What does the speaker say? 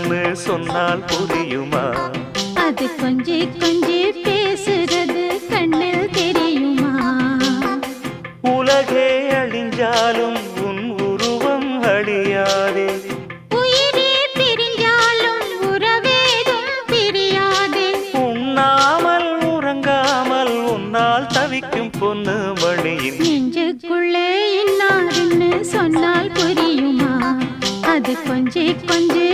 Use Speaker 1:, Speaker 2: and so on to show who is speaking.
Speaker 1: இன்னாருன்னு சொன்னால் புரியுமா?
Speaker 2: அது கொஞ்சி கொஞ்சி பேசுறது கண்ணில் தெரியுமா?
Speaker 1: உலகே அழிஞ்சாலும் உன் உருவம் அழியாதே.
Speaker 2: உயிரே பிரிஞ்சாலும் உறவேதும் பிரியாதே.
Speaker 1: உண்ணாமல் உறங்காமல் உன்னால் தவிக்கும் பொண்ணு மணியின்
Speaker 2: நெஞ்சுக்குள்ளே இன்னாருன்னு சொன்னால் புரியுமா? அது கொஞ்சி கொஞ்சி